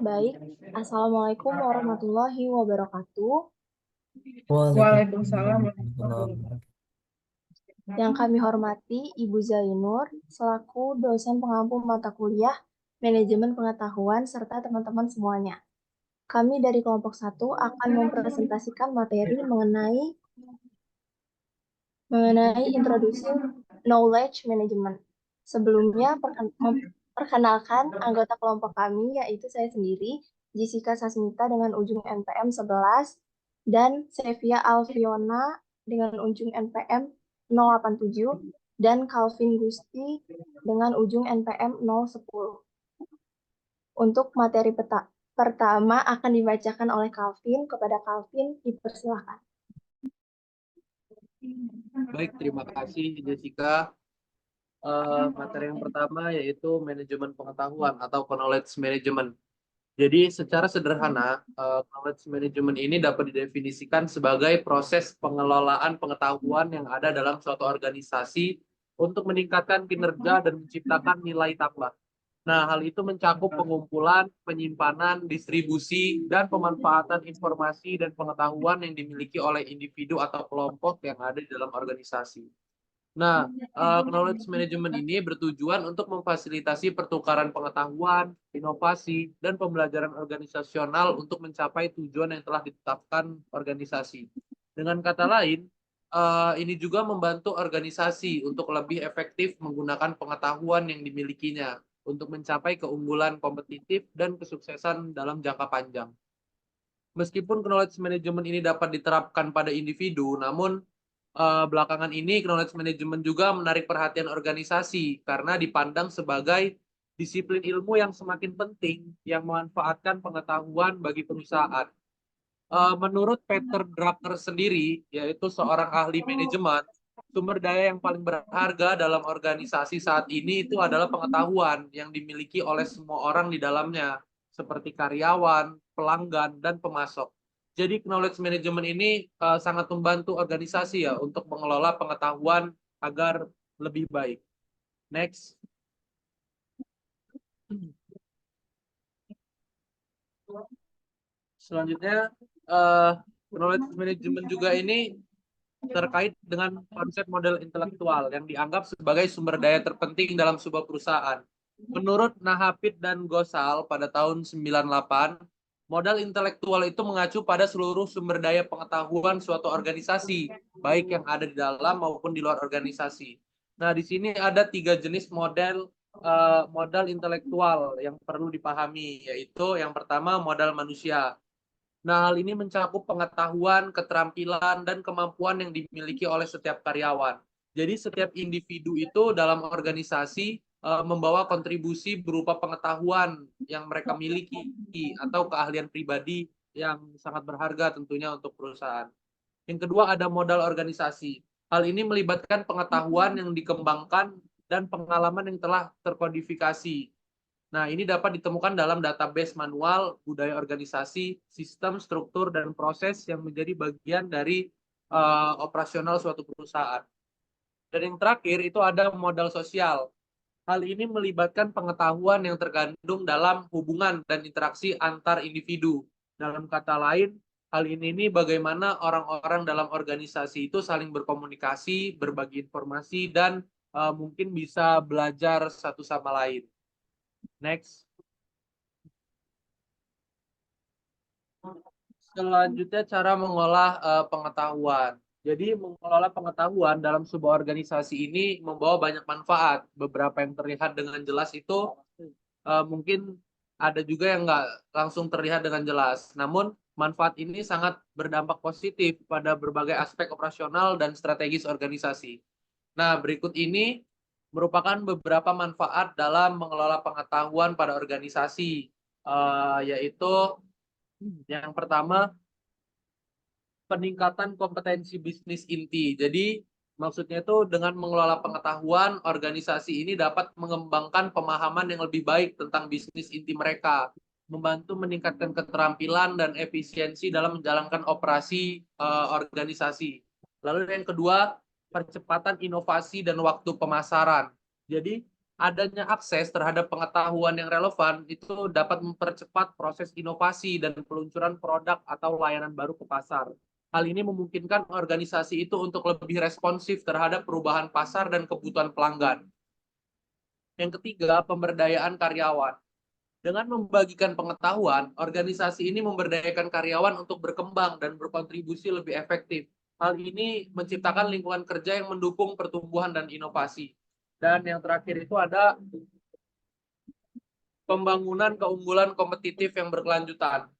Baik, Assalamualaikum warahmatullahi wabarakatuh. Waalaikumsalam Waalaikumsalam warahmatullahi warahmatullahi wabarakatuh. Yang kami hormati Ibu Zainur, selaku dosen pengampu mata kuliah Manajemen Pengetahuan serta teman-teman semuanya. Kami dari kelompok 1 akan mempresentasikan materi mengenai Introducing Knowledge Management. Sebelumnya, perkenalkan anggota kelompok kami, yaitu saya sendiri, Jessica Sasmita dengan ujung NPM 11, dan Sevia Alfiona dengan ujung NPM 087, dan Calvin Gusti dengan ujung NPM 010. Untuk materi pertama akan dibacakan oleh Calvin. Kepada Calvin, dipersilakan. Baik, terima kasih Jessica. Materi yang pertama yaitu manajemen pengetahuan atau knowledge management. Jadi secara sederhana, knowledge management ini dapat didefinisikan sebagai proses pengelolaan pengetahuan yang ada dalam suatu organisasi untuk meningkatkan kinerja dan menciptakan nilai tambah. Nah, hal itu mencakup pengumpulan, penyimpanan, distribusi, dan pemanfaatan informasi dan pengetahuan yang dimiliki oleh individu atau kelompok yang ada di dalam organisasi. Nah, knowledge management ini bertujuan untuk memfasilitasi pertukaran pengetahuan, inovasi, dan pembelajaran organisasional untuk mencapai tujuan yang telah ditetapkan organisasi. Dengan kata lain, ini juga membantu organisasi untuk lebih efektif menggunakan pengetahuan yang dimilikinya untuk mencapai keunggulan kompetitif dan kesuksesan dalam jangka panjang. Meskipun knowledge management ini dapat diterapkan pada individu, namun belakangan ini knowledge management juga menarik perhatian organisasi karena dipandang sebagai disiplin ilmu yang semakin penting yang memanfaatkan pengetahuan bagi perusahaan. Menurut Peter Drucker sendiri, yaitu seorang ahli manajemen, sumber daya yang paling berharga dalam organisasi saat ini itu adalah pengetahuan yang dimiliki oleh semua orang di dalamnya, seperti karyawan, pelanggan, dan pemasok. Jadi knowledge management ini sangat membantu organisasi ya untuk mengelola pengetahuan agar lebih baik. Next. Selanjutnya, knowledge management juga ini terkait dengan konsep model intelektual yang dianggap sebagai sumber daya terpenting dalam sebuah perusahaan. Menurut Nahapit dan Gosal pada tahun 98, modal intelektual itu mengacu pada seluruh sumber daya pengetahuan suatu organisasi, baik yang ada di dalam maupun di luar organisasi. Nah, di sini ada 3 jenis modal intelektual yang perlu dipahami, yaitu yang pertama modal manusia. Nah, hal ini mencakup pengetahuan, keterampilan, dan kemampuan yang dimiliki oleh setiap karyawan. Jadi, setiap individu itu dalam organisasi membawa kontribusi berupa pengetahuan yang mereka miliki atau keahlian pribadi yang sangat berharga tentunya untuk perusahaan. Yang kedua, ada modal organisasi. Hal ini melibatkan pengetahuan yang dikembangkan dan pengalaman yang telah terkodifikasi. Nah, ini dapat ditemukan dalam database manual, budaya organisasi, sistem, struktur, dan proses yang menjadi bagian dari operasional suatu perusahaan. Dan yang terakhir itu ada modal sosial. Hal ini melibatkan pengetahuan yang terkandung dalam hubungan dan interaksi antar individu. Dalam kata lain, hal ini bagaimana orang-orang dalam organisasi itu saling berkomunikasi, berbagi informasi, dan mungkin bisa belajar satu sama lain. Next. Selanjutnya cara mengolah pengetahuan. Jadi mengelola pengetahuan dalam sebuah organisasi ini membawa banyak manfaat. Beberapa yang terlihat dengan jelas itu mungkin ada juga yang nggak langsung terlihat dengan jelas. Namun manfaat ini sangat berdampak positif pada berbagai aspek operasional dan strategis organisasi. Nah, berikut ini merupakan beberapa manfaat dalam mengelola pengetahuan pada organisasi, yaitu yang pertama peningkatan kompetensi bisnis inti. Jadi maksudnya itu dengan mengelola pengetahuan, organisasi ini dapat mengembangkan pemahaman yang lebih baik tentang bisnis inti mereka, membantu meningkatkan keterampilan dan efisiensi dalam menjalankan operasi organisasi. Lalu yang kedua, percepatan inovasi dan waktu pemasaran. Jadi adanya akses terhadap pengetahuan yang relevan itu dapat mempercepat proses inovasi dan peluncuran produk atau layanan baru ke pasar. Hal ini memungkinkan organisasi itu untuk lebih responsif terhadap perubahan pasar dan kebutuhan pelanggan. Yang ketiga, pemberdayaan karyawan. Dengan membagikan pengetahuan, organisasi ini memberdayakan karyawan untuk berkembang dan berkontribusi lebih efektif. Hal ini menciptakan lingkungan kerja yang mendukung pertumbuhan dan inovasi. Dan yang terakhir itu ada pembangunan keunggulan kompetitif yang berkelanjutan.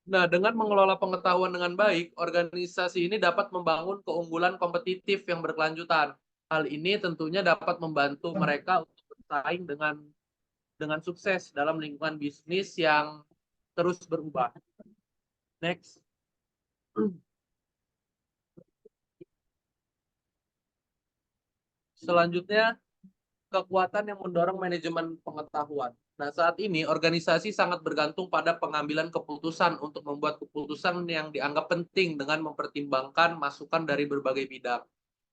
Nah, dengan mengelola pengetahuan dengan baik, organisasi ini dapat membangun keunggulan kompetitif yang berkelanjutan. Hal ini tentunya dapat membantu mereka untuk bersaing dengan sukses dalam lingkungan bisnis yang terus berubah. Next. Selanjutnya, kekuatan yang mendorong manajemen pengetahuan. Nah, saat ini organisasi sangat bergantung pada pengambilan keputusan untuk membuat keputusan yang dianggap penting dengan mempertimbangkan masukan dari berbagai bidang.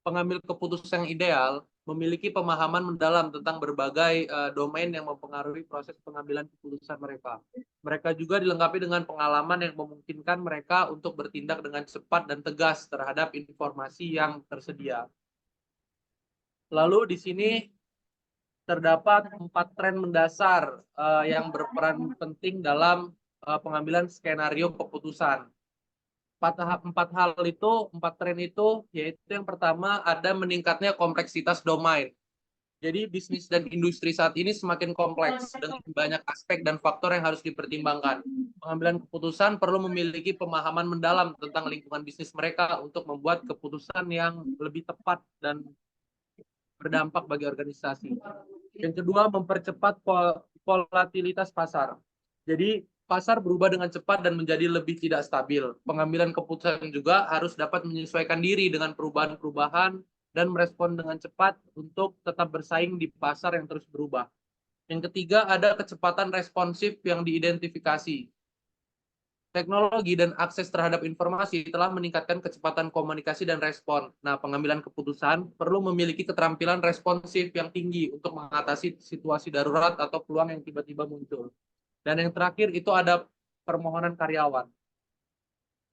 Pengambil keputusan yang ideal memiliki pemahaman mendalam tentang berbagai domain yang mempengaruhi proses pengambilan keputusan mereka. Mereka juga dilengkapi dengan pengalaman yang memungkinkan mereka untuk bertindak dengan cepat dan tegas terhadap informasi yang tersedia. Lalu di sini terdapat 4 tren mendasar yang berperan penting dalam pengambilan skenario keputusan. Empat tren itu, yaitu yang pertama ada meningkatnya kompleksitas domain. Jadi bisnis dan industri saat ini semakin kompleks dengan banyak aspek dan faktor yang harus dipertimbangkan. Pengambilan keputusan perlu memiliki pemahaman mendalam tentang lingkungan bisnis mereka untuk membuat keputusan yang lebih tepat dan berdampak bagi organisasi. Yang kedua, mempercepat volatilitas pasar. Jadi pasar berubah dengan cepat dan menjadi lebih tidak stabil. Pengambilan keputusan juga harus dapat menyesuaikan diri dengan perubahan-perubahan dan merespon dengan cepat untuk tetap bersaing di pasar yang terus berubah. Yang ketiga, ada kecepatan responsif yang diidentifikasi. Teknologi dan akses terhadap informasi telah meningkatkan kecepatan komunikasi dan respon. Nah, pengambilan keputusan perlu memiliki keterampilan responsif yang tinggi untuk mengatasi situasi darurat atau peluang yang tiba-tiba muncul. Dan yang terakhir itu ada permohonan karyawan.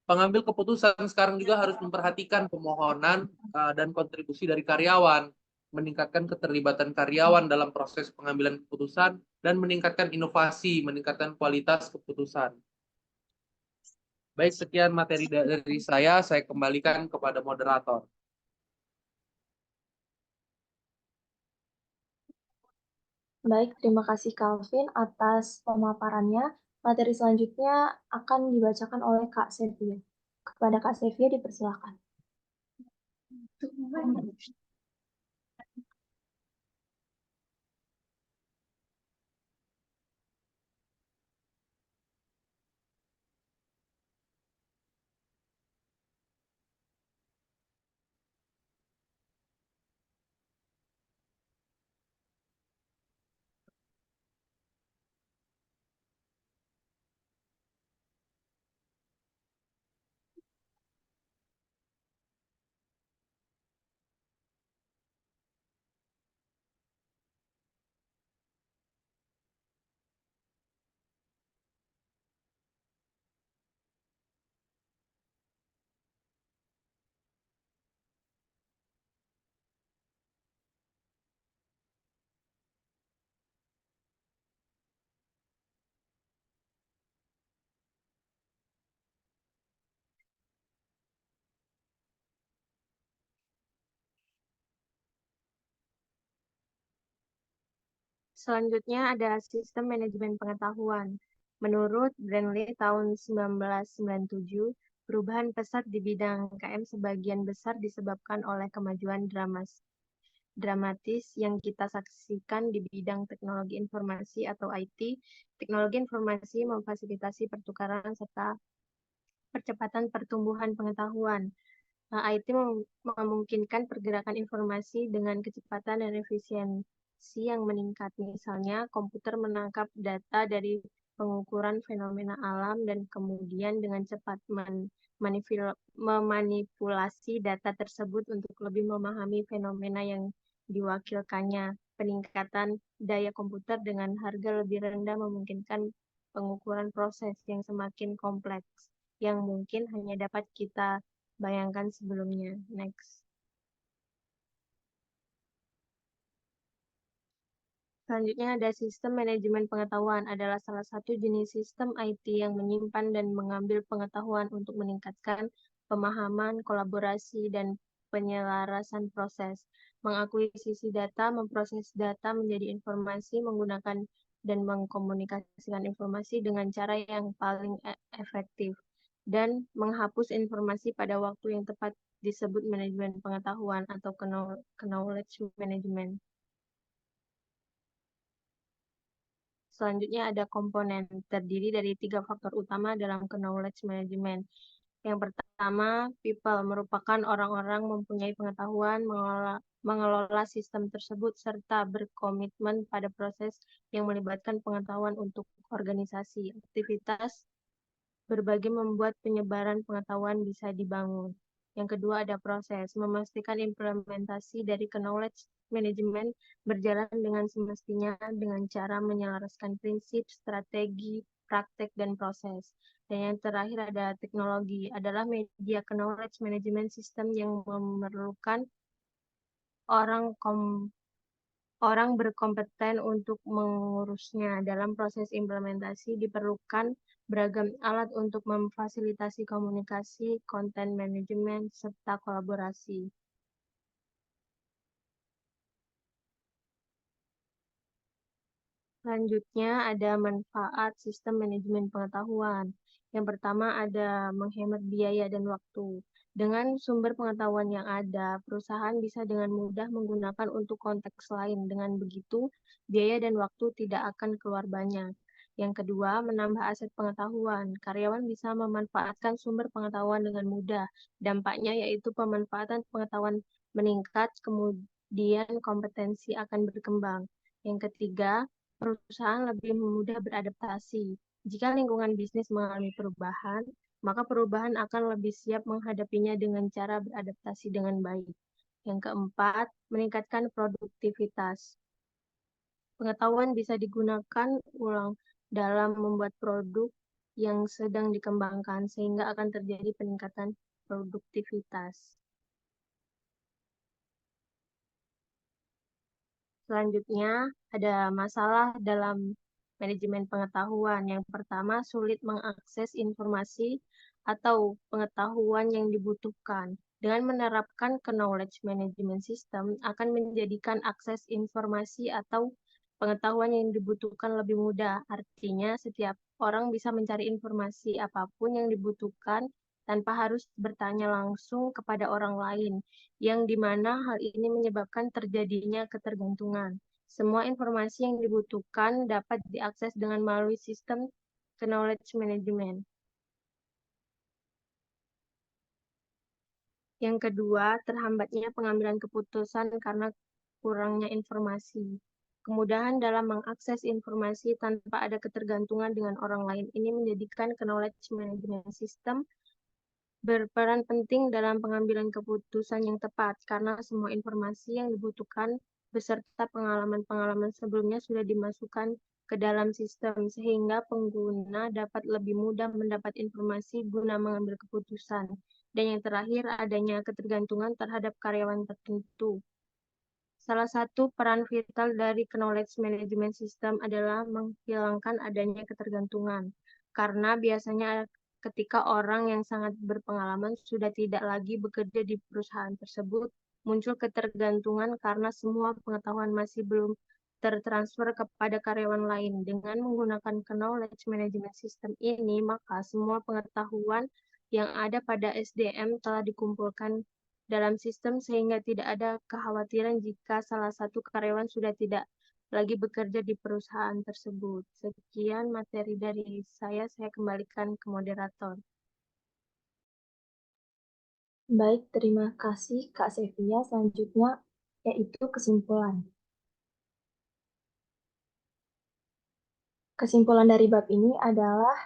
Pengambil keputusan sekarang juga harus memperhatikan permohonan dan kontribusi dari karyawan, meningkatkan keterlibatan karyawan dalam proses pengambilan keputusan, dan meningkatkan inovasi, meningkatkan kualitas keputusan. Baik, sekian materi dari saya kembalikan kepada moderator. Baik, terima kasih Calvin atas pemaparannya. Materi selanjutnya akan dibacakan oleh Kak Sevia. Kepada Kak Sevia dipersilakan. Selanjutnya ada sistem manajemen pengetahuan. Menurut Brandley tahun 1997, perubahan pesat di bidang KM sebagian besar disebabkan oleh kemajuan dramatis yang kita saksikan di bidang teknologi informasi atau IT. Teknologi informasi memfasilitasi pertukaran serta percepatan pertumbuhan pengetahuan. IT memungkinkan pergerakan informasi dengan kecepatan dan efisiensi yang meningkat. Misalnya, komputer menangkap data dari pengukuran fenomena alam dan kemudian dengan cepat memanipulasi data tersebut untuk lebih memahami fenomena yang diwakilkannya. Peningkatan daya komputer dengan harga lebih rendah memungkinkan pengukuran proses yang semakin kompleks, yang mungkin hanya dapat kita bayangkan sebelumnya. Next. Selanjutnya ada sistem manajemen pengetahuan adalah salah satu jenis sistem IT yang menyimpan dan mengambil pengetahuan untuk meningkatkan pemahaman, kolaborasi, dan penyelarasan proses. Mengakuisisi data, memproses data menjadi informasi, menggunakan dan mengkomunikasikan informasi dengan cara yang paling efektif, dan menghapus informasi pada waktu yang tepat disebut manajemen pengetahuan atau knowledge management. Selanjutnya ada komponen, terdiri dari 3 faktor utama dalam knowledge management. Yang pertama, people, merupakan orang-orang mempunyai pengetahuan, mengelola sistem tersebut, serta berkomitmen pada proses yang melibatkan pengetahuan untuk organisasi. Aktivitas berbagi membuat penyebaran pengetahuan bisa dibangun. Yang kedua ada proses, memastikan implementasi dari knowledge management berjalan dengan semestinya dengan cara menyelaraskan prinsip, strategi, praktek, dan proses. Dan yang terakhir ada teknologi, adalah media knowledge management system yang memerlukan orang berkompeten untuk mengurusnya. Dalam proses implementasi diperlukan beragam alat untuk memfasilitasi komunikasi, konten manajemen, serta kolaborasi. Selanjutnya ada manfaat sistem manajemen pengetahuan. Yang pertama ada menghemat biaya dan waktu. Dengan sumber pengetahuan yang ada, perusahaan bisa dengan mudah menggunakan untuk konteks lain. Dengan begitu, biaya dan waktu tidak akan keluar banyak. Yang kedua, menambah aset pengetahuan. Karyawan bisa memanfaatkan sumber pengetahuan dengan mudah. Dampaknya yaitu pemanfaatan pengetahuan meningkat, kemudian kompetensi akan berkembang. Yang ketiga, perusahaan lebih mudah beradaptasi. Jika lingkungan bisnis mengalami perubahan, maka perubahan akan lebih siap menghadapinya dengan cara beradaptasi dengan baik. Yang keempat, meningkatkan produktivitas. Pengetahuan bisa digunakan ulang dalam membuat produk yang sedang dikembangkan, sehingga akan terjadi peningkatan produktivitas. Selanjutnya, ada masalah dalam manajemen pengetahuan. Yang pertama, sulit mengakses informasi atau pengetahuan yang dibutuhkan. Dengan menerapkan knowledge management system akan menjadikan akses informasi atau pengetahuan yang dibutuhkan lebih mudah. Artinya, setiap orang bisa mencari informasi apapun yang dibutuhkan tanpa harus bertanya langsung kepada orang lain, yang dimana hal ini menyebabkan terjadinya ketergantungan. Semua informasi yang dibutuhkan dapat diakses dengan melalui sistem knowledge management. Yang kedua, terhambatnya pengambilan keputusan karena kurangnya informasi. Kemudahan dalam mengakses informasi tanpa ada ketergantungan dengan orang lain ini menjadikan knowledge management system berperan penting dalam pengambilan keputusan yang tepat, karena semua informasi yang dibutuhkan beserta pengalaman-pengalaman sebelumnya sudah dimasukkan ke dalam sistem, sehingga pengguna dapat lebih mudah mendapat informasi guna mengambil keputusan. Dan yang terakhir, adanya ketergantungan terhadap karyawan tertentu. Salah satu peran vital dari knowledge management system adalah menghilangkan adanya ketergantungan, karena biasanya ketika orang yang sangat berpengalaman sudah tidak lagi bekerja di perusahaan tersebut, muncul ketergantungan karena semua pengetahuan masih belum tertransfer kepada karyawan lain. Dengan menggunakan knowledge management system ini, maka semua pengetahuan yang ada pada SDM telah dikumpulkan dalam sistem sehingga tidak ada kekhawatiran jika salah satu karyawan sudah tidak lagi bekerja di perusahaan tersebut. Sekian materi dari saya kembalikan ke moderator. Baik, terima kasih Kak Sevia. Selanjutnya yaitu kesimpulan. Kesimpulan dari bab ini adalah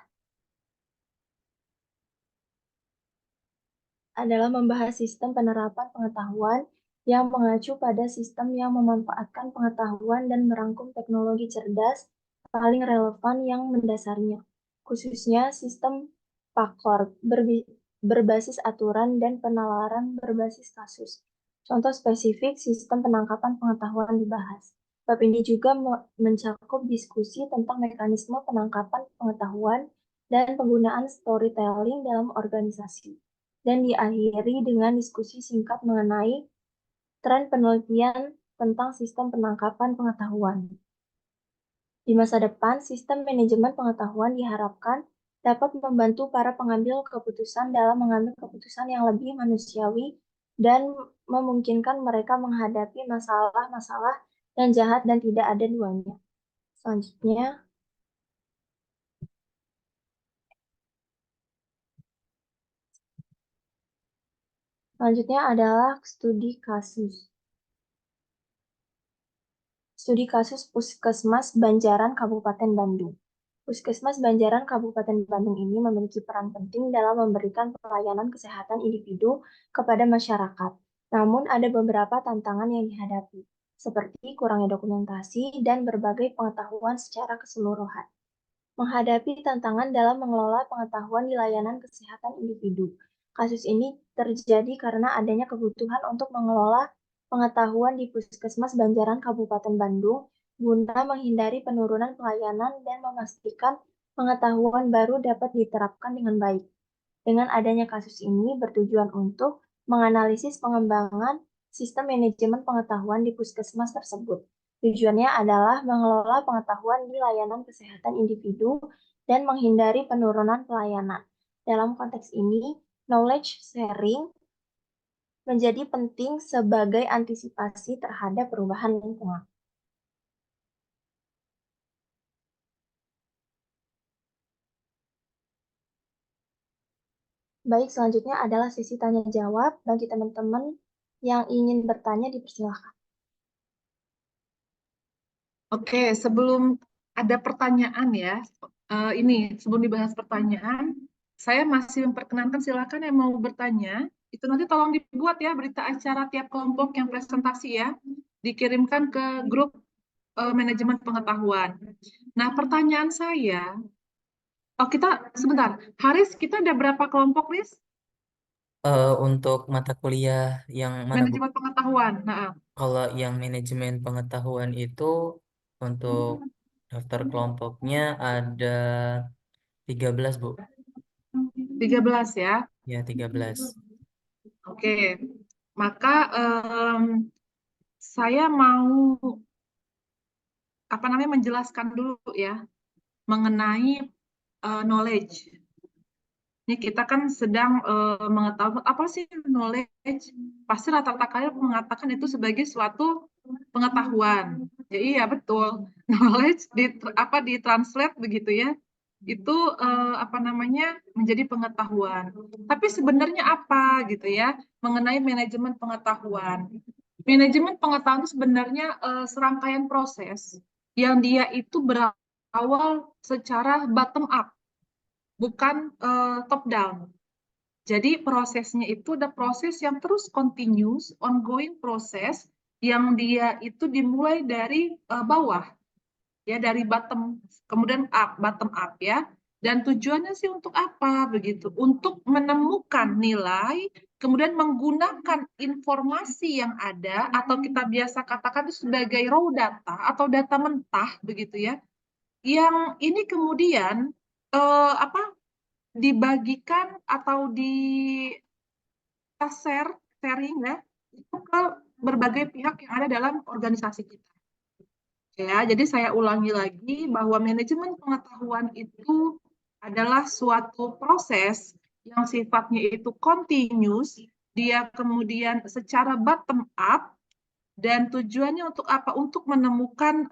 membahas sistem penerapan pengetahuan yang mengacu pada sistem yang memanfaatkan pengetahuan dan merangkum teknologi cerdas paling relevan yang mendasarnya, khususnya sistem PAKOR berbasis aturan dan penalaran berbasis kasus. Contoh spesifik sistem penangkapan pengetahuan dibahas. Bab ini juga mencakup diskusi tentang mekanisme penangkapan pengetahuan dan penggunaan storytelling dalam organisasi, dan diakhiri dengan diskusi singkat mengenai tren penelitian tentang sistem penangkapan pengetahuan. Di masa depan, sistem manajemen pengetahuan diharapkan dapat membantu para pengambil keputusan dalam mengambil keputusan yang lebih manusiawi dan memungkinkan mereka menghadapi masalah-masalah yang jahat dan tidak ada duanya. Selanjutnya adalah studi kasus. Studi kasus Puskesmas Banjaran Kabupaten Bandung. Puskesmas Banjaran Kabupaten Bandung ini memiliki peran penting dalam memberikan pelayanan kesehatan individu kepada masyarakat. Namun ada beberapa tantangan yang dihadapi, seperti kurangnya dokumentasi dan berbagai pengetahuan secara keseluruhan. Menghadapi tantangan dalam mengelola pengetahuan di layanan kesehatan individu. Kasus ini terjadi karena adanya kebutuhan untuk mengelola pengetahuan di Puskesmas Banjaran Kabupaten Bandung guna menghindari penurunan pelayanan dan memastikan pengetahuan baru dapat diterapkan dengan baik. Dengan adanya kasus ini bertujuan untuk menganalisis pengembangan sistem manajemen pengetahuan di puskesmas tersebut. Tujuannya adalah mengelola pengetahuan di layanan kesehatan individu dan menghindari penurunan pelayanan. Dalam konteks ini, knowledge sharing menjadi penting sebagai antisipasi terhadap perubahan lingkungan. Baik, selanjutnya adalah sesi tanya jawab. Bagi teman-teman yang ingin bertanya, dipersilakan. Oke, sebelum ada pertanyaan ya, ini sebelum dibahas pertanyaan, saya masih memperkenankan silakan yang mau bertanya, itu nanti tolong dibuat ya berita acara tiap kelompok yang presentasi ya, dikirimkan ke grup manajemen pengetahuan. Nah, pertanyaan saya, kita sebentar, Haris, kita ada berapa kelompok, Riz? Untuk mata kuliah yang mana, Bu? Manajemen pengetahuan. Nah, Kalau yang manajemen pengetahuan itu untuk daftar kelompoknya ada 13, Bu. 13 ya. Ya, 13. Oke, maka saya mau menjelaskan dulu ya mengenai knowledge. Ini kita kan sedang mengetahui apa sih knowledge. Pasti rata-rata kalian mengatakan itu sebagai suatu pengetahuan. Ya iya betul. Knowledge ditranslate begitu ya. Itu menjadi pengetahuan. Tapi sebenarnya apa gitu ya mengenai manajemen pengetahuan. Manajemen pengetahuan itu sebenarnya serangkaian proses yang dia itu berawal secara bottom up, bukan top down. Jadi prosesnya itu ada proses yang terus continuous, ongoing proses yang dia itu dimulai dari bawah, ya dari bottom up ya. Dan tujuannya sih untuk apa begitu? Untuk menemukan nilai, kemudian menggunakan informasi yang ada atau kita biasa katakan itu sebagai raw data atau data mentah begitu ya. Yang ini kemudian dibagikan atau sharing ya itu ke berbagai pihak yang ada dalam organisasi kita. Ya, jadi saya ulangi lagi bahwa manajemen pengetahuan itu adalah suatu proses yang sifatnya itu continuous dia kemudian secara bottom up, dan tujuannya untuk apa? Untuk menemukan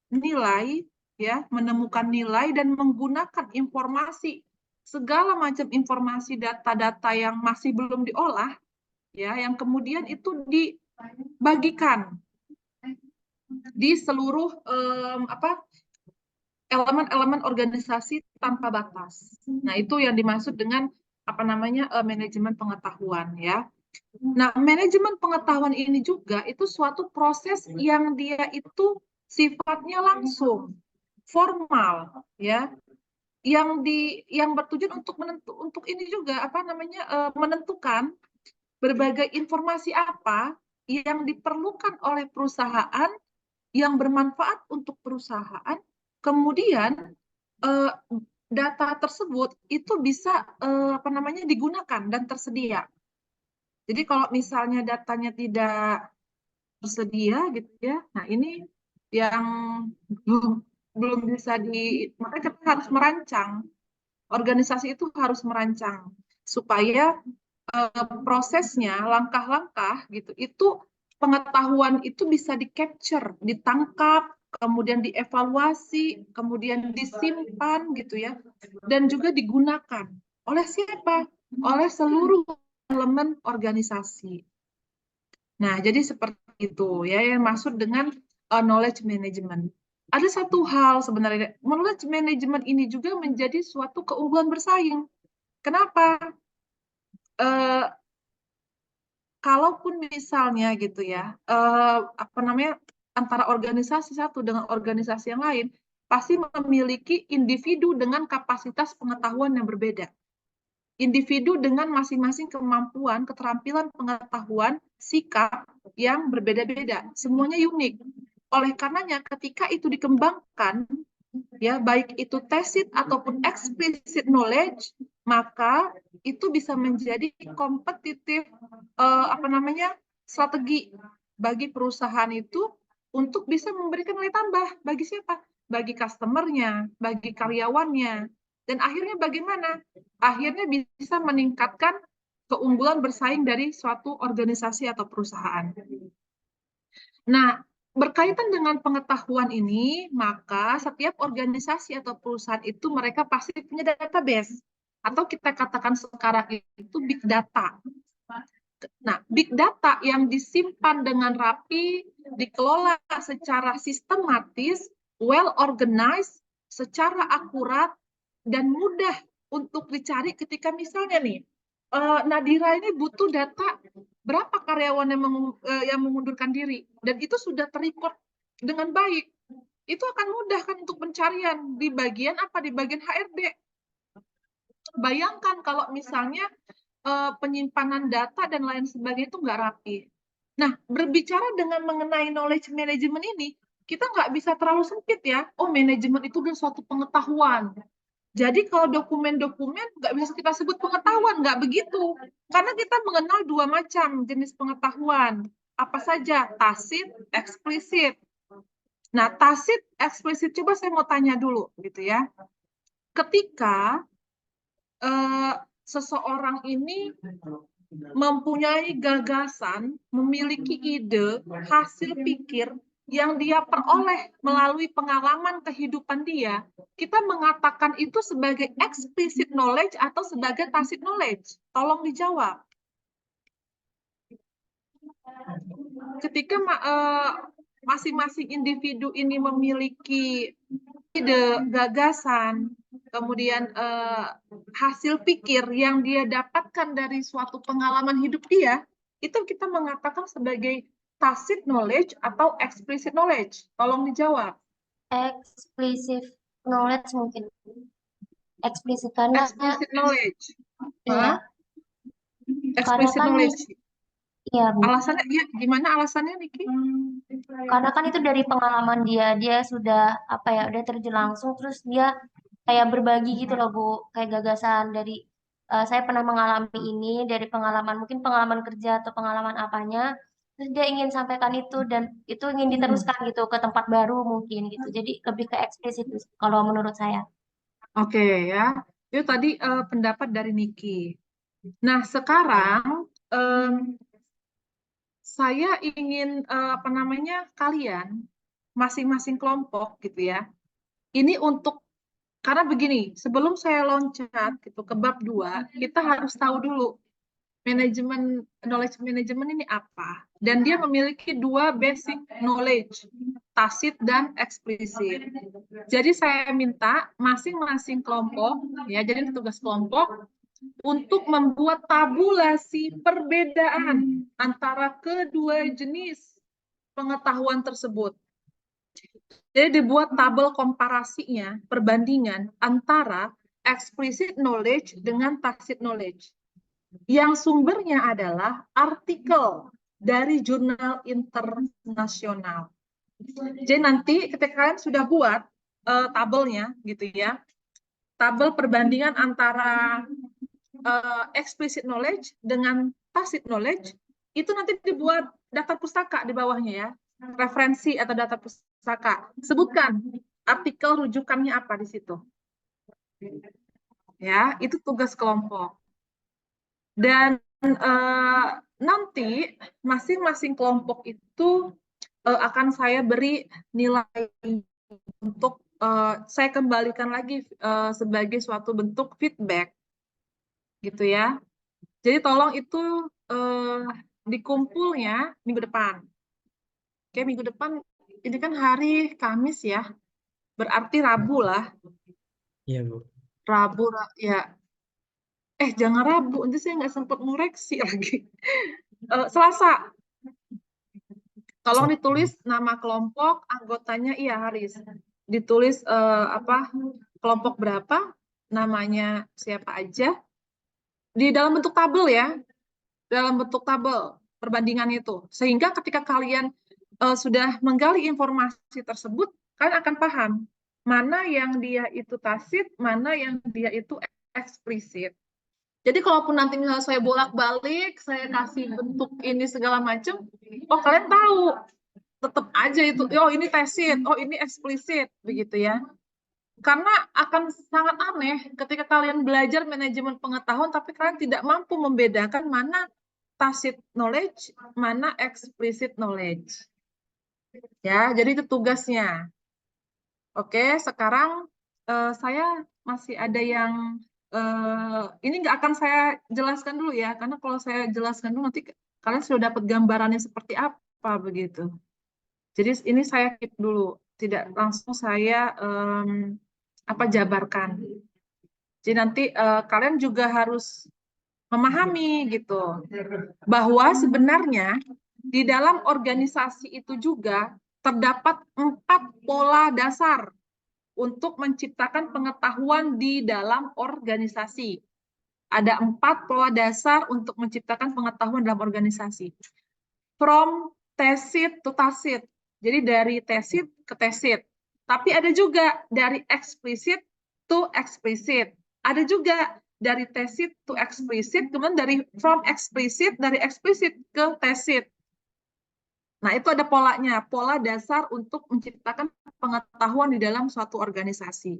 nilai, ya, menemukan nilai dan menggunakan informasi, segala macam informasi data-data yang masih belum diolah, ya, yang kemudian itu dibagikan di seluruh elemen-elemen organisasi tanpa batas. Nah, itu yang dimaksud dengan apa namanya manajemen pengetahuan, ya. Nah, manajemen pengetahuan ini juga itu suatu proses yang dia itu sifatnya langsung, formal, ya, yang bertujuan untuk ini juga apa namanya menentukan berbagai informasi apa yang diperlukan oleh perusahaan yang bermanfaat untuk perusahaan, kemudian data tersebut itu bisa apa namanya digunakan dan tersedia. Jadi kalau misalnya datanya tidak tersedia gitu ya, nah ini yang belum bisa makanya kita harus merancang. Organisasi itu harus merancang supaya prosesnya, langkah-langkah gitu, itu pengetahuan itu bisa di-capture, ditangkap, kemudian dievaluasi, kemudian disimpan gitu ya, dan juga digunakan oleh siapa? Oleh seluruh elemen organisasi. Nah, jadi seperti itu ya yang maksud dengan knowledge management. Ada satu hal sebenarnya, knowledge management ini juga menjadi suatu keunggulan bersaing. Kenapa? Kalaupun misalnya gitu ya, apa namanya antara organisasi satu dengan organisasi yang lain pasti memiliki individu dengan kapasitas pengetahuan yang berbeda. Individu dengan masing-masing kemampuan, keterampilan, pengetahuan, sikap yang berbeda-beda. Semuanya unik. Oleh karenanya ketika itu dikembangkan, ya baik itu tacit ataupun explicit knowledge, maka itu bisa menjadi kompetitif apa namanya strategi bagi perusahaan itu untuk bisa memberikan nilai tambah bagi siapa? Bagi customernya, bagi karyawannya, dan akhirnya bagaimana? Akhirnya bisa meningkatkan keunggulan bersaing dari suatu organisasi atau perusahaan. Nah, berkaitan dengan pengetahuan ini, maka setiap organisasi atau perusahaan itu mereka pasti punya database. Atau kita katakan sekarang itu big data. Nah, big data yang disimpan dengan rapi, dikelola secara sistematis, well organized, secara akurat, dan mudah untuk dicari ketika misalnya nih, Nadira ini butuh data berapa karyawan yang mengundurkan diri, dan itu sudah terrecord dengan baik. Itu akan mudah kan untuk pencarian di bagian apa? Di bagian HRD. Bayangkan kalau misalnya penyimpanan data dan lain sebagainya itu nggak rapi. Nah, berbicara dengan mengenai knowledge management ini, kita nggak bisa terlalu sempit ya. Oh, manajemen itu adalah suatu pengetahuan. Jadi kalau dokumen-dokumen nggak bisa kita sebut pengetahuan, nggak begitu. Karena kita mengenal dua macam jenis pengetahuan. Apa saja? Tacit, eksplisit. Nah, tacit, eksplisit, coba saya mau tanya dulu gitu ya. Ketika seseorang ini mempunyai gagasan, memiliki ide, hasil pikir yang dia peroleh melalui pengalaman kehidupan dia, kita mengatakan itu sebagai explicit knowledge atau sebagai tacit knowledge? Tolong dijawab. Ketika masing-masing individu ini memiliki ide, gagasan, kemudian hasil pikir yang dia dapatkan dari suatu pengalaman hidup dia, itu kita mengatakan sebagai tacit knowledge atau explicit knowledge. Tolong dijawab. Explicit knowledge mungkin. Explicit karena Explicit knowledge. iya, Explicit kan knowledge. iya, Bu. Alasannya, ya, gimana alasannya, Niki? Karena kan itu dari pengalaman dia sudah apa ya, udah terjun langsung, terus dia kayak berbagi gitu loh Bu, kayak gagasan dari saya pernah mengalami ini dari pengalaman mungkin pengalaman kerja atau pengalaman apanya, terus dia ingin sampaikan itu dan itu ingin diteruskan gitu ke tempat baru mungkin gitu. Jadi lebih ke eksplisit kalau menurut saya. Oke ya, itu tadi pendapat dari Niki. Nah, sekarang em, saya ingin kalian masing-masing kelompok gitu ya. Ini karena begini, sebelum saya loncat gitu ke bab 2, kita harus tahu dulu knowledge management ini apa. Dan dia memiliki 2 basic knowledge, tacit dan eksplisit. Jadi saya minta masing-masing kelompok, ya, jadi tugas kelompok untuk membuat tabulasi perbedaan antara kedua jenis pengetahuan tersebut. Jadi dibuat tabel komparasinya, perbandingan antara explicit knowledge dengan tacit knowledge. Yang sumbernya adalah artikel dari jurnal internasional. Jadi nanti ketika kalian sudah buat tabelnya gitu ya, tabel perbandingan antara explicit knowledge dengan tacit knowledge, itu nanti dibuat daftar pustaka di bawahnya ya, referensi atau daftar pustaka. Sebutkan artikel rujukannya apa di situ. Ya, itu tugas kelompok. Dan nanti masing-masing kelompok itu akan saya beri nilai untuk saya kembalikan lagi sebagai suatu bentuk feedback gitu ya. Jadi tolong itu dikumpulnya minggu depan. Oke, minggu depan ini kan hari Kamis ya, berarti Rabu lah. Iya, Bu. Rabu ya. Jangan Rabu, nanti saya nggak sempat ngoreksi lagi. Selasa. Tolong ditulis nama kelompok, anggotanya, iya Haris. Ditulis kelompok berapa, namanya siapa aja. Di dalam bentuk tabel ya. Dalam bentuk tabel perbandingan itu. Sehingga ketika kalian sudah menggali informasi tersebut, kalian akan paham mana yang dia itu tacit, mana yang dia itu eksplisit. Jadi kalaupun nanti misalnya saya bolak-balik, saya kasih bentuk ini segala macam, kalian tahu, tetap aja itu, ini tacit, ini eksplisit, begitu ya. Karena akan sangat aneh ketika kalian belajar manajemen pengetahuan, tapi kalian tidak mampu membedakan mana tacit knowledge, mana explicit knowledge. Ya, jadi itu tugasnya. Oke, sekarang saya masih ada yang ini nggak akan saya jelaskan dulu ya, karena kalau saya jelaskan dulu nanti kalian sudah dapat gambarannya seperti apa begitu. Jadi ini saya keep dulu, tidak langsung saya jabarkan. Jadi nanti kalian juga harus memahami gitu bahwa sebenarnya di dalam organisasi itu juga terdapat 4 pola dasar untuk menciptakan pengetahuan di dalam organisasi. Ada 4 pola dasar untuk menciptakan pengetahuan dalam organisasi. From tacit to tacit. Jadi dari tacit ke tacit. Tapi ada juga dari explicit to explicit. Ada juga dari tacit to explicit, kemudian dari from explicit, dari explicit ke tacit. Nah, itu ada polanya, pola dasar untuk menciptakan pengetahuan di dalam suatu organisasi.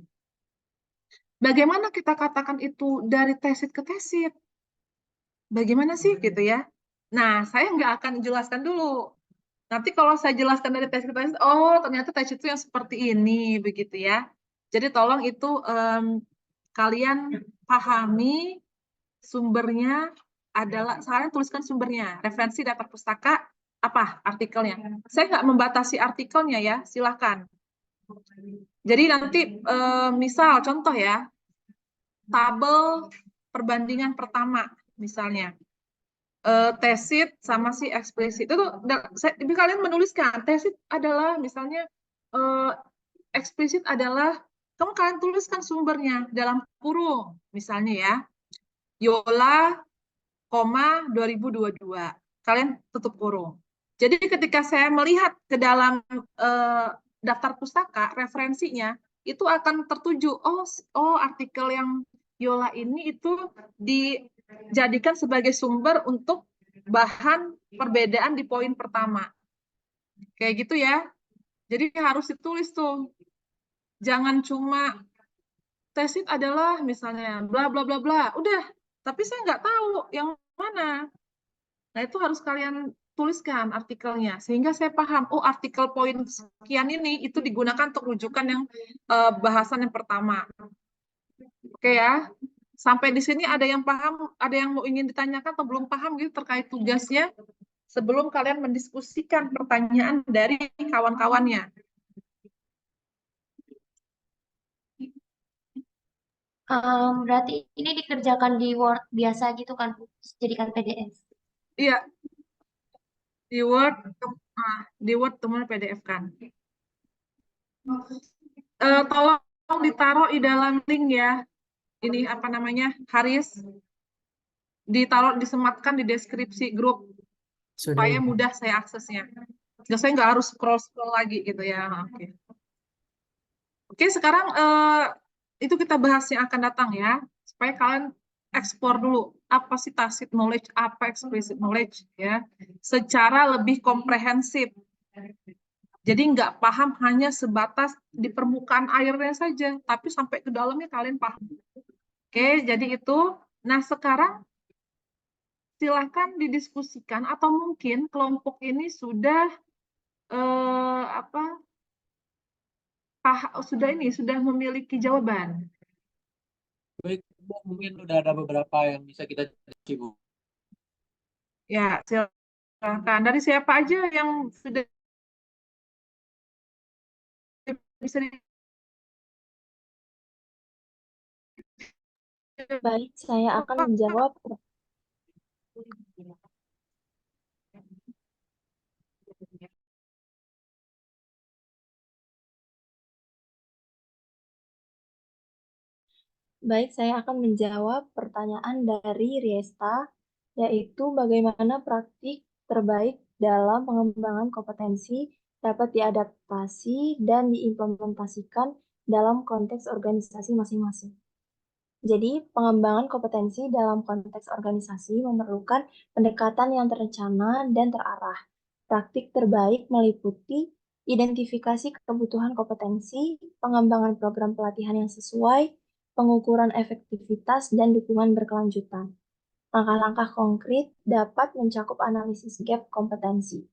Bagaimana kita katakan itu dari tacit ke tacit? Bagaimana sih gitu ya? Nah, saya nggak akan jelaskan dulu. Nanti kalau saya jelaskan dari tacit ke tacit, ternyata tacit itu yang seperti ini, begitu ya. Jadi tolong itu kalian pahami sumbernya adalah, kalian tuliskan sumbernya, referensi daftar pustaka, apa artikelnya. Saya nggak membatasi artikelnya ya, silahkan. Jadi nanti misal contoh ya, tabel perbandingan pertama misalnya, tacit sama si eksplisit itu kalian menuliskan tacit adalah misalnya eksplisit adalah kalian tuliskan sumbernya dalam kurung misalnya ya, Yola, 2022. Kalian tutup kurung. Jadi ketika saya melihat ke dalam daftar pustaka, referensinya, itu akan tertuju, artikel yang Yola ini itu dijadikan sebagai sumber untuk bahan perbedaan di poin pertama. Kayak gitu ya. Jadi harus ditulis tuh. Jangan cuma tacit adalah misalnya bla bla bla bla. Udah, tapi saya nggak tahu yang mana. Nah, itu harus kalian tuliskan artikelnya sehingga saya paham, oh artikel poin sekian ini itu digunakan untuk rujukan yang bahasan yang pertama. Oke ya. Sampai di sini ada yang paham, ada yang mau ingin ditanyakan atau belum paham gitu terkait tugasnya sebelum kalian mendiskusikan pertanyaan dari kawan-kawannya. Berarti ini dikerjakan di Word biasa gitu kan, Bu? Terus jadikan PDF. Iya, di Word, di Word teman PDF kan. Tolong ditaruh di dalam link ya. Ini apa namanya, Haris, ditaruh disematkan di deskripsi grup Sudah, supaya Ibu. mudah saya aksesnya. Jadi saya nggak harus scroll lagi gitu ya. Oke, sekarang itu kita bahas yang akan datang ya, supaya kalian eksplor dulu apa sih tacit knowledge, apa explicit knowledge ya, secara lebih komprehensif. Jadi nggak paham hanya sebatas di permukaan airnya saja, tapi sampai ke dalamnya kalian paham. Oke, jadi itu. Nah, sekarang silahkan didiskusikan atau mungkin kelompok ini sudah sudah memiliki jawaban. Baik, Bu, mungkin udah ada beberapa yang bisa kita cek, Bu. Ya, silakan. Dari siapa aja yang sudah bisa Baik, saya akan menjawab. Baik, saya akan menjawab pertanyaan dari Riesta, yaitu bagaimana praktik terbaik dalam pengembangan kompetensi dapat diadaptasi dan diimplementasikan dalam konteks organisasi masing-masing. Jadi, pengembangan kompetensi dalam konteks organisasi memerlukan pendekatan yang terencana dan terarah. Praktik terbaik meliputi identifikasi kebutuhan kompetensi, pengembangan program pelatihan yang sesuai, pengukuran efektivitas, dan dukungan berkelanjutan. Langkah-langkah konkret dapat mencakup analisis gap kompetensi,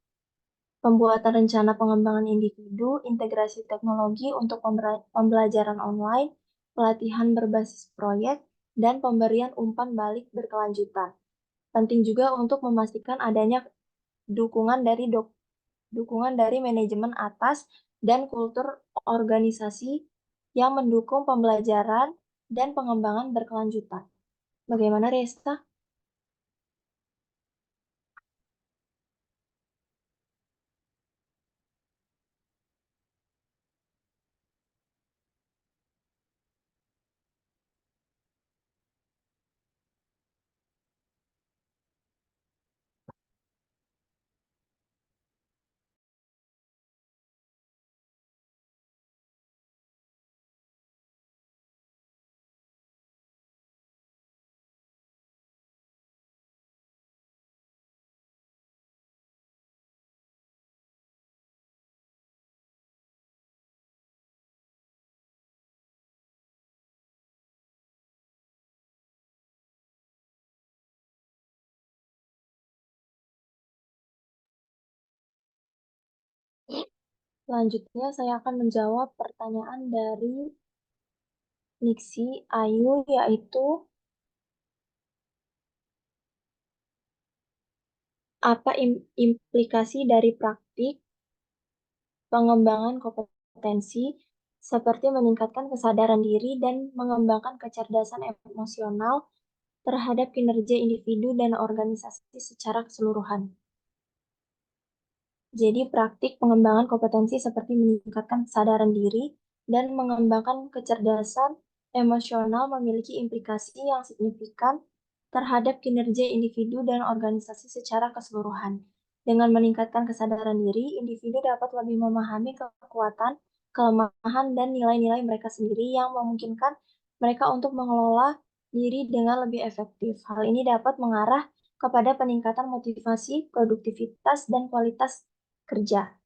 pembuatan rencana pengembangan individu, integrasi teknologi untuk pembelajaran online, pelatihan berbasis proyek, dan pemberian umpan balik berkelanjutan. Penting juga untuk memastikan adanya dukungan dari manajemen atas dan kultur organisasi yang mendukung pembelajaran dan pengembangan berkelanjutan. Bagaimana, Resta? Selanjutnya, saya akan menjawab pertanyaan dari Nixi Ayu, yaitu apa implikasi dari praktik pengembangan kompetensi seperti meningkatkan kesadaran diri dan mengembangkan kecerdasan emosional terhadap kinerja individu dan organisasi secara keseluruhan. Jadi praktik pengembangan kompetensi seperti meningkatkan kesadaran diri dan mengembangkan kecerdasan emosional memiliki implikasi yang signifikan terhadap kinerja individu dan organisasi secara keseluruhan. Dengan meningkatkan kesadaran diri, individu dapat lebih memahami kekuatan, kelemahan, dan nilai-nilai mereka sendiri yang memungkinkan mereka untuk mengelola diri dengan lebih efektif. Hal ini dapat mengarah kepada peningkatan motivasi, produktivitas, dan kualitas kerja.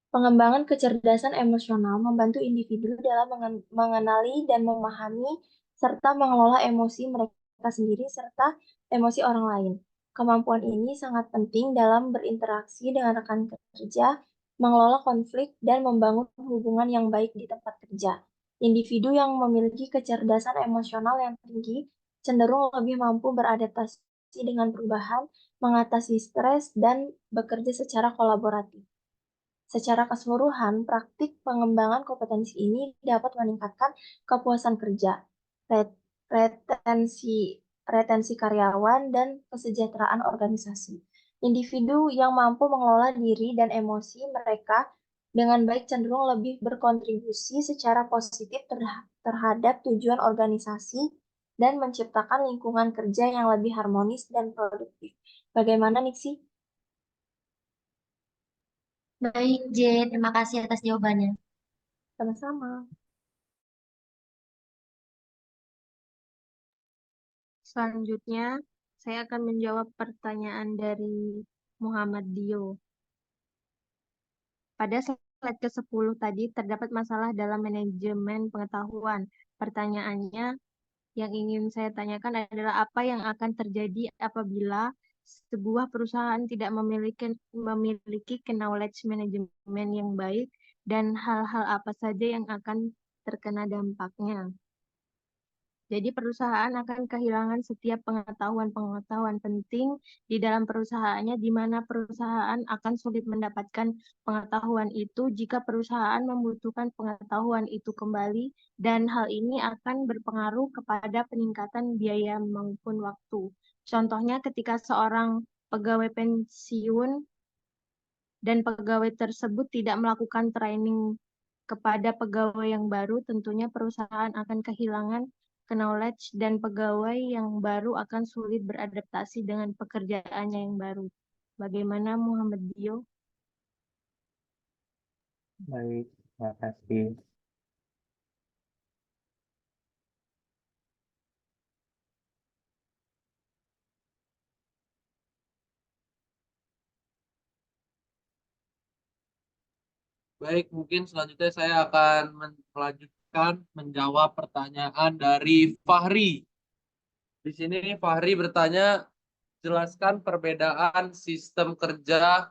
Pengembangan kecerdasan emosional membantu individu dalam mengenali dan memahami serta mengelola emosi mereka sendiri serta emosi orang lain. Kemampuan ini sangat penting dalam berinteraksi dengan rekan kerja, mengelola konflik, dan membangun hubungan yang baik di tempat kerja. Individu yang memiliki kecerdasan emosional yang tinggi cenderung lebih mampu beradaptasi dengan perubahan, mengatasi stres, dan bekerja secara kolaboratif. Secara keseluruhan, praktik pengembangan kompetensi ini dapat meningkatkan kepuasan kerja, retensi karyawan, dan kesejahteraan organisasi. Individu yang mampu mengelola diri dan emosi mereka dengan baik cenderung lebih berkontribusi secara positif terhadap tujuan organisasi dan menciptakan lingkungan kerja yang lebih harmonis dan produktif. Bagaimana, Nixi? Baik, J. Terima kasih atas jawabannya. Sama-sama. Selanjutnya, saya akan menjawab pertanyaan dari Muhammad Dio. Pada slide ke-10 tadi terdapat masalah dalam manajemen pengetahuan. Pertanyaannya yang ingin saya tanyakan adalah apa yang akan terjadi apabila sebuah perusahaan tidak memiliki knowledge management yang baik dan hal-hal apa saja yang akan terkena dampaknya. Jadi perusahaan akan kehilangan setiap pengetahuan-pengetahuan penting di dalam perusahaannya, di mana perusahaan akan sulit mendapatkan pengetahuan itu jika perusahaan membutuhkan pengetahuan itu kembali, dan hal ini akan berpengaruh kepada peningkatan biaya maupun waktu. Contohnya ketika seorang pegawai pensiun dan pegawai tersebut tidak melakukan training kepada pegawai yang baru, tentunya perusahaan akan kehilangan knowledge dan pegawai yang baru akan sulit beradaptasi dengan pekerjaannya yang baru. Bagaimana Muhammad Dio? Baik, terima kasih. Baik, mungkin selanjutnya saya akan melanjutkan menjawab pertanyaan dari Fahri. Di sini Fahri bertanya, jelaskan perbedaan sistem kerja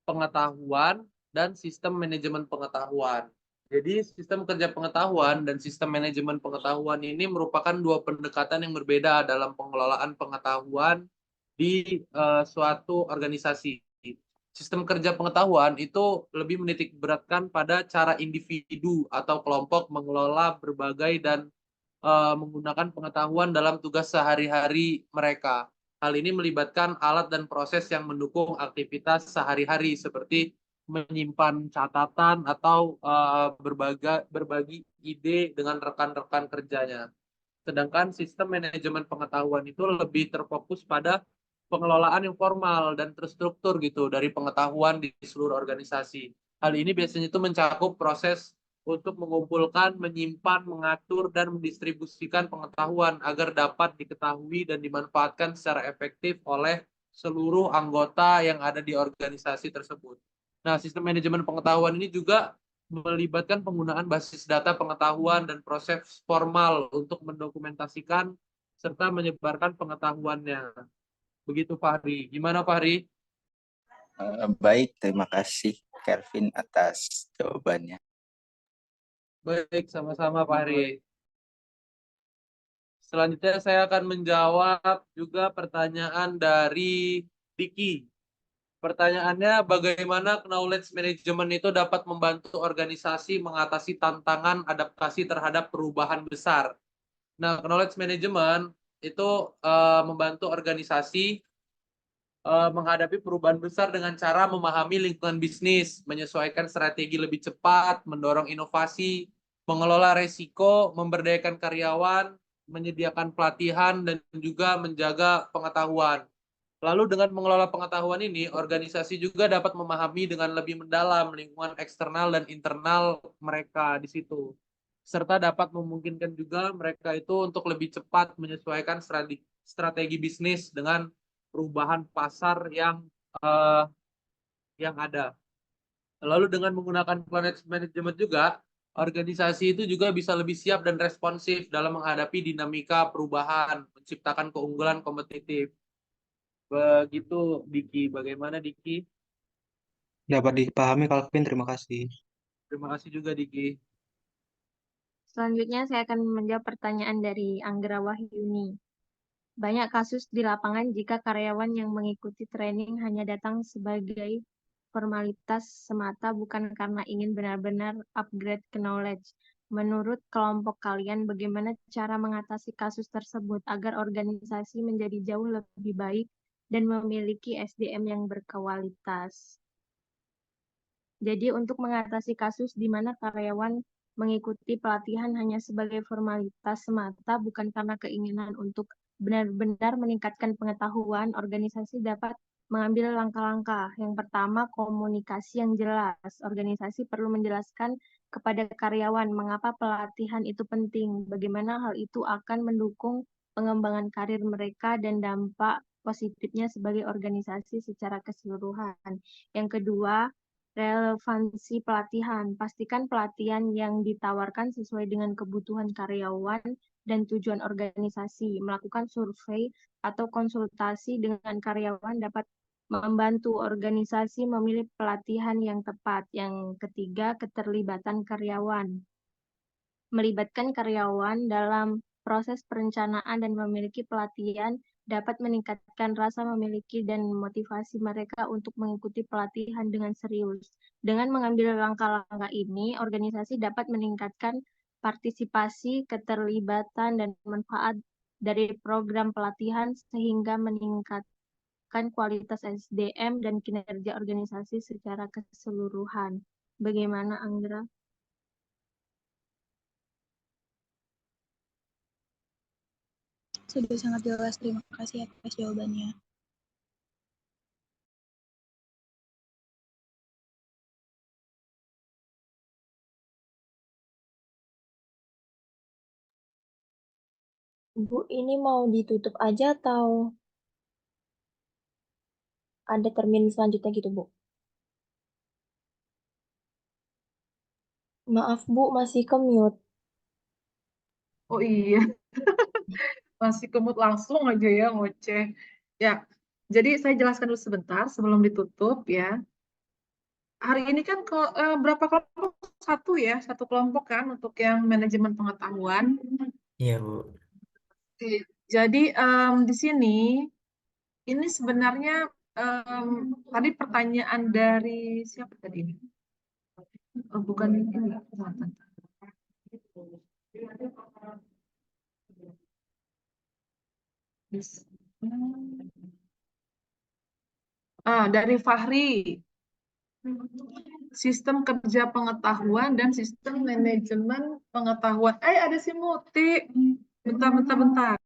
pengetahuan dan sistem manajemen pengetahuan. Jadi sistem kerja pengetahuan dan sistem manajemen pengetahuan ini merupakan dua pendekatan yang berbeda dalam pengelolaan pengetahuan di suatu organisasi. Sistem kerja pengetahuan itu lebih menitik beratkan pada cara individu atau kelompok mengelola berbagai dan menggunakan pengetahuan dalam tugas sehari-hari mereka. Hal ini melibatkan alat dan proses yang mendukung aktivitas sehari-hari seperti menyimpan catatan atau berbagi ide dengan rekan-rekan kerjanya. Sedangkan sistem manajemen pengetahuan itu lebih terfokus pada pengelolaan yang formal dan terstruktur gitu dari pengetahuan di seluruh organisasi. Hal ini biasanya itu mencakup proses untuk mengumpulkan, menyimpan, mengatur, dan mendistribusikan pengetahuan agar dapat diketahui dan dimanfaatkan secara efektif oleh seluruh anggota yang ada di organisasi tersebut. Nah, sistem manajemen pengetahuan ini juga melibatkan penggunaan basis data pengetahuan dan proses formal untuk mendokumentasikan serta menyebarkan pengetahuannya. Begitu Fahri. Gimana Fahri? Baik, terima kasih Kelvin atas jawabannya. Baik, sama-sama Fahri. Selanjutnya saya akan menjawab juga pertanyaan dari Diki. Pertanyaannya, bagaimana knowledge management itu dapat membantu organisasi mengatasi tantangan adaptasi terhadap perubahan besar? Nah, knowledge management itu membantu organisasi menghadapi perubahan besar dengan cara memahami lingkungan bisnis, menyesuaikan strategi lebih cepat, mendorong inovasi, mengelola resiko, memberdayakan karyawan, menyediakan pelatihan, dan juga menjaga pengetahuan. Lalu dengan mengelola pengetahuan ini, organisasi juga dapat memahami dengan lebih mendalam lingkungan eksternal dan internal mereka di situ. Serta dapat memungkinkan juga mereka itu untuk lebih cepat menyesuaikan strategi bisnis dengan perubahan pasar yang ada. Lalu dengan menggunakan knowledge management juga, organisasi itu juga bisa lebih siap dan responsif dalam menghadapi dinamika perubahan, menciptakan keunggulan kompetitif. Begitu Diki, bagaimana Diki? Dapat dipahami Calvin, terima kasih. Terima kasih juga Diki. Selanjutnya saya akan menjawab pertanyaan dari Anggra Wahyuni. Banyak kasus di lapangan jika karyawan yang mengikuti training hanya datang sebagai formalitas semata bukan karena ingin benar-benar upgrade ke knowledge. Menurut kelompok kalian, bagaimana cara mengatasi kasus tersebut agar organisasi menjadi jauh lebih baik dan memiliki SDM yang berkualitas? Jadi untuk mengatasi kasus di mana karyawan mengikuti pelatihan hanya sebagai formalitas semata, bukan karena keinginan untuk benar-benar meningkatkan pengetahuan, organisasi dapat mengambil langkah-langkah. Yang pertama, komunikasi yang jelas. Organisasi perlu menjelaskan kepada karyawan mengapa pelatihan itu penting, bagaimana hal itu akan mendukung pengembangan karir mereka dan dampak positifnya sebagai organisasi secara keseluruhan. Yang kedua, relevansi pelatihan. Pastikan pelatihan yang ditawarkan sesuai dengan kebutuhan karyawan dan tujuan organisasi. Melakukan survei atau konsultasi dengan karyawan dapat membantu organisasi memilih pelatihan yang tepat. Yang ketiga, keterlibatan karyawan. Melibatkan karyawan dalam proses perencanaan dan memiliki pelatihan dapat meningkatkan rasa memiliki dan motivasi mereka untuk mengikuti pelatihan dengan serius. Dengan mengambil langkah-langkah ini, organisasi dapat meningkatkan partisipasi, keterlibatan, dan manfaat dari program pelatihan sehingga meningkatkan kualitas SDM dan kinerja organisasi secara keseluruhan. Bagaimana, Anggra? Sudah sangat jelas, terima kasih atas jawabannya. Bu, ini mau ditutup aja atau ada termin selanjutnya gitu, Bu? Maaf, Bu, masih ke-mute. Oh iya, masih kemut langsung aja ya ngoceh. Ya, jadi saya jelaskan dulu sebentar sebelum ditutup ya. Hari ini kan berapa kelompok? Satu ya, satu kelompok kan untuk yang manajemen pengetahuan. Iya, Bu. Oke, jadi di sini ini sebenarnya tadi pertanyaan dari siapa tadi? Oh, bukan ini. Dari Fahri. Sistem kerja pengetahuan dan sistem manajemen pengetahuan. Ada si Muti. Bentar.